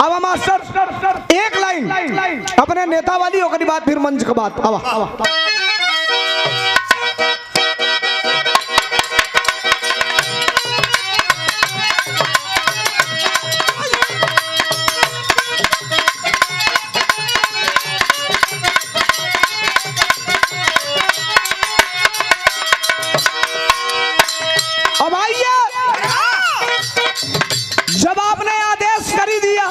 अब मास्टर एक लाइन अपने नेता वाली ओकरी बात फिर मंच के बात आवा अब आइए, जब आपने आदेश कर ही दिया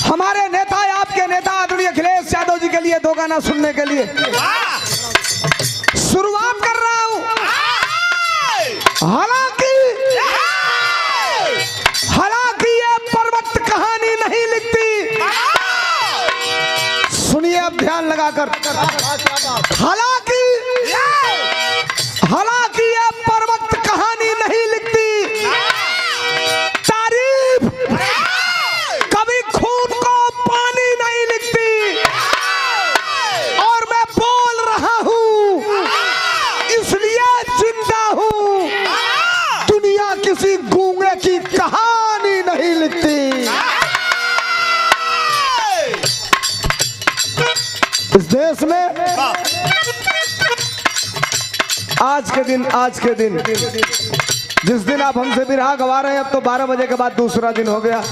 हमारे नेता आपके नेता आदरणीय अखिलेश यादव जी के लिए दो गाना सुनने के लिए शुरुआत कर रहा हूं। हालांकि ये पर्वत कहानी नहीं लिखती, सुनिए अब ध्यान लगाकर। हालांकि ये पर्वत कहानी नहीं लिखती, तारीफ कभी खून को पानी नहीं लिखती, और मैं बोल रहा हूं इसलिए जिंदा हूं, दुनिया किसी गूंगे की कहानी नहीं लिखती। इस देश में आज के दिन जिस दिन आप हमसे बिरहा गवा रहे हैं, अब तो 12 बजे के बाद दूसरा दिन हो गया,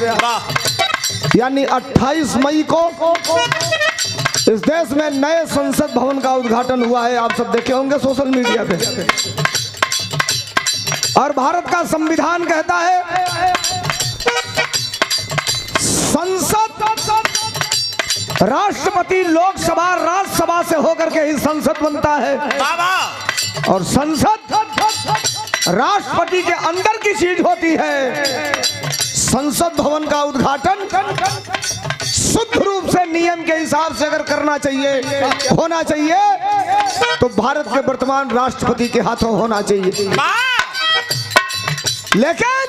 यानी 28 मई को इस देश में नए संसद भवन का उद्घाटन हुआ है। आप सब देखे होंगे सोशल मीडिया पे। और भारत का संविधान कहता है संसद, राष्ट्रपति लोकसभा राज्यसभा से होकर के ही संसद बनता है, और संसद राष्ट्रपति के अंदर की चीज होती है। संसद भवन का उद्घाटन शुद्ध रूप से नियम के हिसाब से अगर करना चाहिए, होना चाहिए, तो भारत के वर्तमान राष्ट्रपति के हाथों होना चाहिए। लेकिन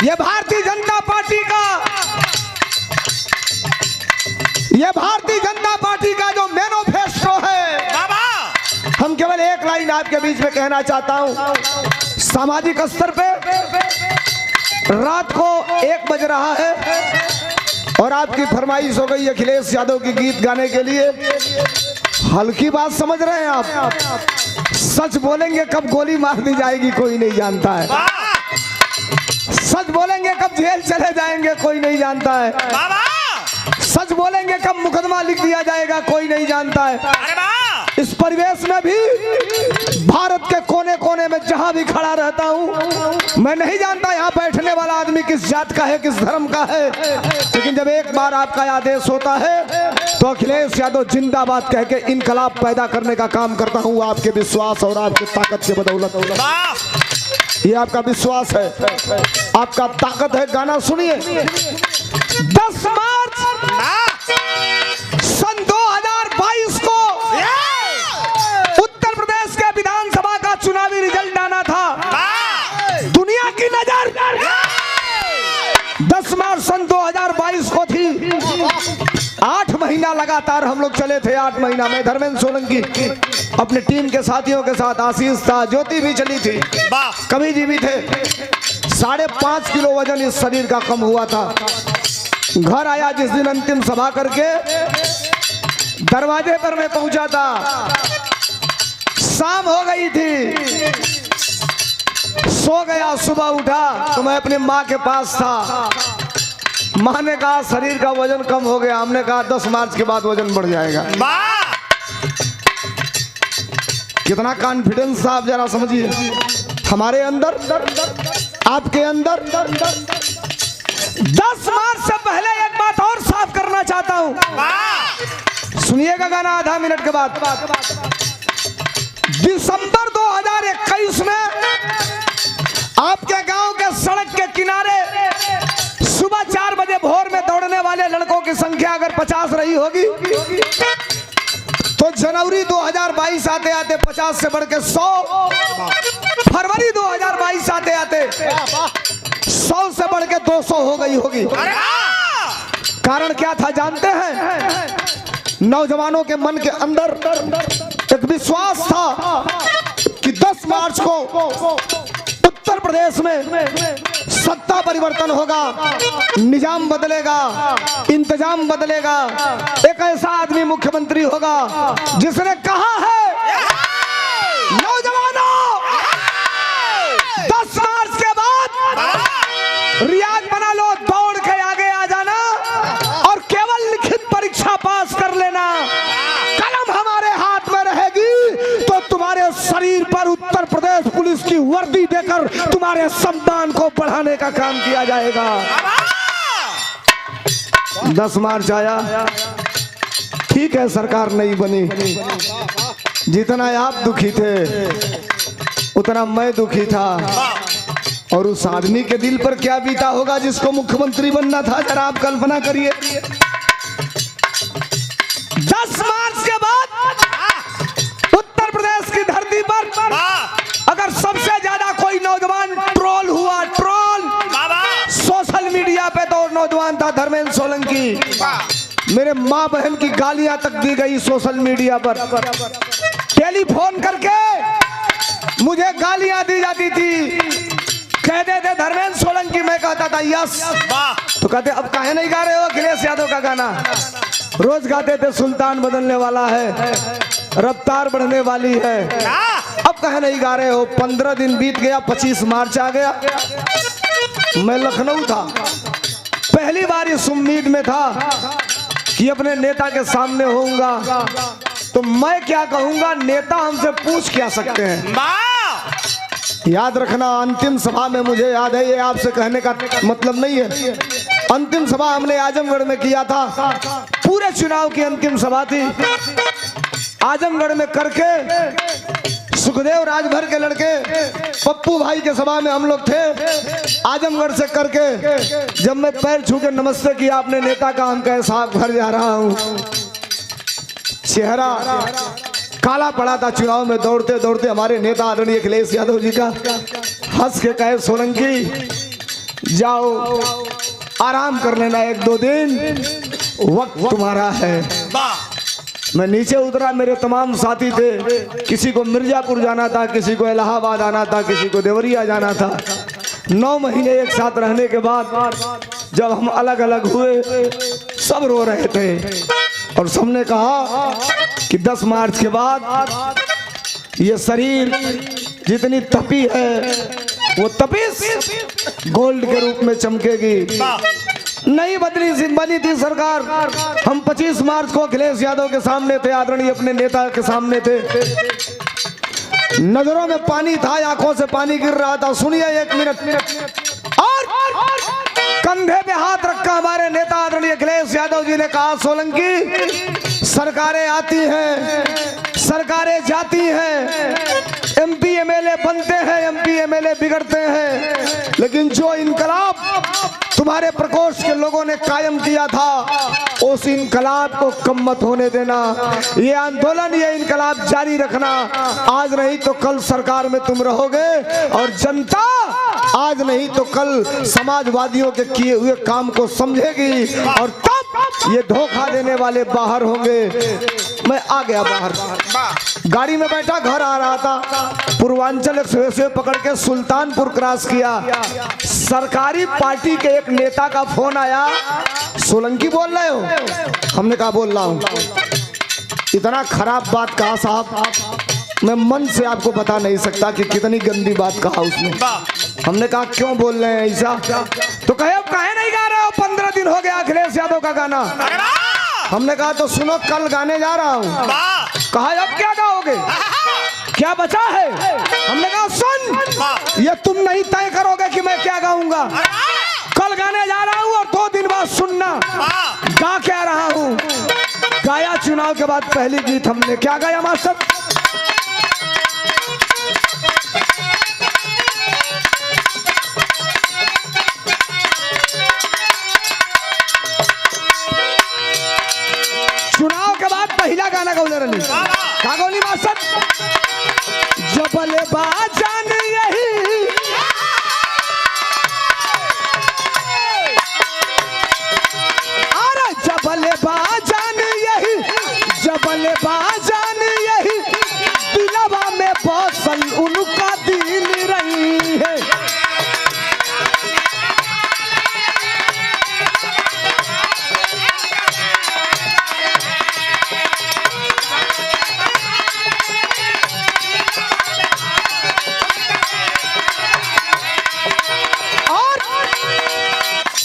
ये भारतीय जनता पार्टी का जो मैनिफेस्टो है, हम केवल एक लाइन आपके बीच में कहना चाहता हूं। सामाजिक स्तर पे रात को 1 बज रहा है और आपकी फरमाइश हो गई अखिलेश यादव की गीत गाने के लिए। हल्की बात समझ रहे हैं आप? सच बोलेंगे कब गोली मार दी जाएगी कोई नहीं जानता है, सच बोलेंगे कब जेल चले जाएंगे कोई नहीं जानता है, सच बोलेंगे कब मुकदमा लिख दिया जाएगा कोई नहीं जानता है। इस परिवेश में भी भारत के कोने कोने में जहां भी खड़ा रहता हूं, मैं नहीं जानता यहाँ बैठने वाला आदमी किस जात का है, किस धर्म का है, लेकिन जब एक बार आपका आदेश होता है तो अखिलेश यादव जिंदाबाद कह के इनकलाब पैदा करने का काम करता हूँ। आपके विश्वास और आपकी ताकत के बदौलत। ये आपका विश्वास है, आपका ताकत है। गाना सुनिए। 10 मार्च सन 2022 को उत्तर प्रदेश के विधानसभा का चुनावी रिजल्ट आना था। दुनिया की नजर 10 मार्च सन 2022 को थी। 8 महीना लगातार हम लोग चले थे। 8 महीना में धर्मेंद्र सोलंकी अपने टीम के साथियों के साथ, आशीष था, ज्योति भी चली थी, कवि जी भी थे। 5.5 किलो वजन इस शरीर का कम हुआ था। घर आया जिस दिन अंतिम सभा करके, दरवाजे पर मैं पहुंचा था, शाम हो गई थी, सो गया। सुबह उठा तो मैं अपनी माँ के पास था। माँ ने कहा शरीर का वजन कम हो गया। हमने कहा 10 मार्च के बाद वजन बढ़ जाएगा। कितना कॉन्फिडेंस था आप जरा समझिए हमारे अंदर, आपके अंदर। 10 मार्च से पहले एक बात और साफ करना चाहता हूं, सुनिएगा गाना आधा मिनट के बाद। दिसंबर 2021 में आपके गांव के सड़क के किनारे सुबह 4 बजे भोर में दौड़ने वाले लड़कों की संख्या अगर 50 रही होगी, तो जनवरी 2022 आते आते 50 से बढ़ के 100, फरवरी 2022 आते आते 100 से बढ़ के 200 हो गई होगी। कारण क्या था जानते हैं? नौजवानों के मन के अंदर एक विश्वास था कि 10 मार्च को उत्तर प्रदेश में सत्ता परिवर्तन होगा, निजाम बदलेगा, इंतजाम बदलेगा। एक ऐसा आदमी मुख्यमंत्री होगा जिसने कहा है, नौजवानों 10 मार्च के बाद रियाज बना लो, दौड़ के आगे आ जाना और केवल लिखित परीक्षा पास कर लेना। कलम हमारे हाथ में रहेगी तो तुम्हारे शरीर पर उत्तर प्रदेश पुलिस की वर्दी देकर तुम्हारे सम्मान को बढ़ाने का काम किया जाएगा। 10 मार्च आया, ठीक है सरकार नहीं बनी, जितना आप दुखी थे उतना मैं दुखी था। और उस आदमी के दिल पर क्या बीता होगा जिसको मुख्यमंत्री बनना था, जरा आप कल्पना करिए। 10 मार्च के बाद उत्तर प्रदेश की धरती पर अगर सबसे ज्यादा कोई नौजवान ट्रोल हुआ, ट्रोल सोशल मीडिया पे, तो नौजवान था धर्मेंद्र सोलंकी। मेरे माँ बहन की गालियां तक दी गई सोशल मीडिया पर। टेलीफोन करके मुझे गालियां दी जाती थी, कहते थे धर्मेंद्र सोलंकी, मैं कहता था यस, तो कहते अब काहे नहीं गा रहे हो अखिलेश यादव का गाना। रोज गाते थे सुल्तान बदलने वाला है, रफ्तार बढ़ने वाली है, अब काहे नहीं गा रहे हो। 15 दिन बीत गया, 25 मार्च आ गया। मैं लखनऊ था, पहली बार इस उम्मीद में था कि अपने नेता के सामने होऊंगा तो मैं क्या कहूंगा, नेता हमसे पूछ क्या सकते हैं। याद रखना, अंतिम सभा में, मुझे याद है, ये आपसे कहने का मतलब नहीं है, अंतिम सभा हमने आजमगढ़ में किया था। पूरे चुनाव की अंतिम सभा थी, आजमगढ़ में करके सुखदेव राजभर के लड़के पप्पू भाई के सभा में हम लोग थे। आजमगढ़ से करके जब मैं पैर छू के नमस्ते किया अपने नेता का, हम कहे साहब घर जा रहा हूँ। चेहरा काला पड़ा था चुनाव में, दौड़ते दौड़ते हमारे नेता आदरणीय अखिलेश यादव जी का हंस के कहे, सोलंकी जाओ आराम कर लेना, 1-2 दिन वक्त तुम्हारा है। मैं नीचे उतरा, मेरे तमाम साथी थे, किसी को मिर्जापुर जाना था, किसी को इलाहाबाद आना था, किसी को देवरिया जाना था। 9 महीने एक साथ रहने के बाद जब हम अलग अलग हुए, सब रो रहे थे और सबने कहा कि 10 मार्च के बाद ये शरीर जितनी तपी है वो तपिश गोल्ड के रूप में चमकेगी। नहीं बनी थी सरकार, हम 25 मार्च को अखिलेश यादव के सामने थे, आदरणीय अपने नेता के सामने थे। नजरों में पानी था, आंखों से पानी गिर रहा था। सुनिए 1 मिनट। और कंधे पे हाथ रखा हमारे नेता आदरणीय अखिलेश यादव जी ने कहा, सोलंकी सरकारें आती हैं, सरकारें जाती हैं, MP MLA बनते हैं, MP MLA बिगड़ते हैं, लेकिन जो इनकलाब तुम्हारे प्रकोष्ठ के लोगों ने कायम किया था, उस इनकलाब को कम मत होने देना। ये आंदोलन, ये इनकलाब जारी रखना। आज नहीं तो कल सरकार में तुम रहोगे और जनता आज नहीं तो कल समाजवादियों के किए हुए काम को समझेगी और तब ये धोखा देने वाले बाहर होंगे। मैं आ गया बाहर, गाड़ी में बैठा, घर आ रहा था, पूर्वांचल एक्सप्रेस वे पकड़ के सुल्तानपुर क्रॉस किया। सरकारी पार्टी के एक नेता का फोन आया, सोलंकी बोल रहे हो? हमने कहा बोल रहा हूँ। इतना खराब बात कहा साहब, मैं मन से आपको बता नहीं सकता कि कितनी गंदी बात कहा उसने। हमने कहा क्यों बोल रहे हैं ऐसा? तो कहे अब काहे नहीं गा रहे हो, 15 दिन हो गया अखिलेश यादव का गाना। हमने कहा तो सुनो, कल गाने जा रहा हूँ। कहा अब क्या गाओगे, क्या बचा है? हमने कहा सुन, ये तुम नहीं तय करोगे कि मैं क्या गाऊंगा। कल गाने जा रहा हूँ और 2 दिन बाद सुनना गा क्या रहा हूँ। गाया चुनाव के बाद पहली गीत हमने क्या गाया मास्टर? चुनाव के बाद पहला गाना गौले रही का गौली मास्टर? जबले बाजान यही अरे जबले बाजान यही, जबले बाजान यही दिलवा में बसल उनका दिल रही है।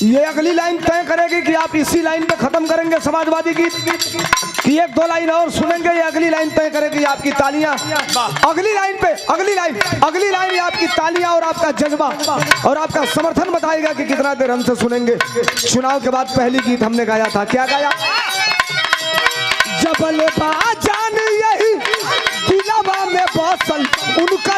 ये अगली लाइन तय करेगी कि आप इसी लाइन पे खत्म करेंगे समाजवादी गीत कि एक दो लाइन और सुनेंगे। ये अगली लाइन तय करेगी आपकी तालियां। अगली लाइन पे अगली लाइन आपकी तालियां और आपका जज्बा और आपका समर्थन बताएगा कि कितना देर हमसे सुनेंगे। चुनाव के बाद पहली गीत हमने गाया था, क्या गाया? जबल बाजान यही दिलवा में बसल उनका